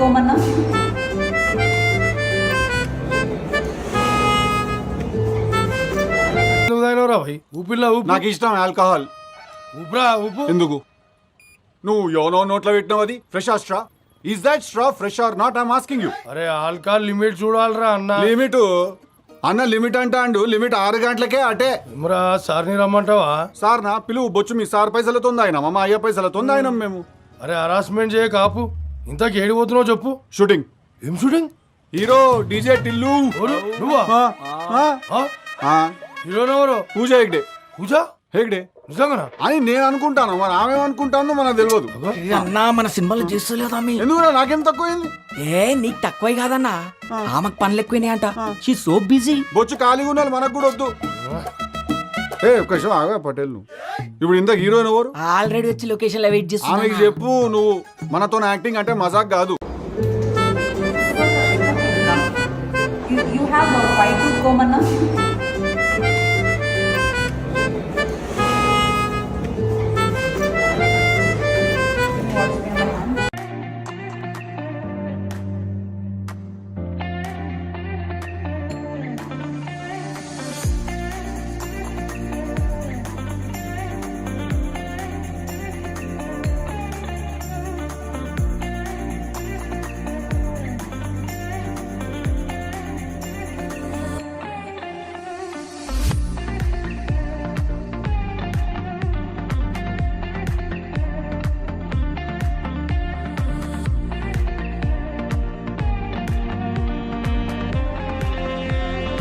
కోమన్నా. నాకు ఇష్టం ఆల్కహాల్. ఊపురా ఊపు. ఎందుకు? నువ్వు యోనో నోట్లో పెట్టినావు. అది fresh straw. Is that straw fresh are not? I'm asking you. అరే ఆల్కహాల్ లిమిట్ చూడాలరా అన్న. లిమిట్ అన్న లిమిట్ అంటాండు. లిమిట్ 6 గంటలకే అటే. ఏమరా సార్ని రమ్మంటావా? సార్ నా పిలువు బొచ్చు. మీ సార్ పైసలతో ఆయన మా అయ్య పైసలతో ఆయన మేము. అరే హరాస్మెంట్ చేయ కాపు. ఇంతకు ఏడిపోతున్నావు చెప్పు. షూటింగ్. ఏం షూటింగ్? Hero DJ Tillu. నువ్వా? హీరోనెవరు? పూజ హెగ్డే. పూజ హెగ్డే నిజంగా అని నేను అనుకుంటాను. మరి ఆమె అనుకుంటాను మనకు తెలియదు. అన్నా మన సినిమాలు చేస్తలేదా? ఎందుకు నాకేం తక్కువైంది? నీకు తక్కువే కాదన్నా, ఆమెకు పనులు ఎక్కువైనాయి అంట. She so busy. బొచ్చు ఖాళీగా ఉండాలి, మనకు కూడా వద్దు. ఒక్క నిమిషం ఆగా పటేల్. నువ్వు ఇప్పుడు ఇంత హీరోయిన్ ఎవరు? ఆల్రెడీ వచ్చి లొకేషన్ లో వెయిట్ చేస్తున్నా. ఆమెకి చెప్పు నువ్వు మనతో యాక్టింగ్ అంటే మజాక్ కాదు. You have a fight with కోమన్నా.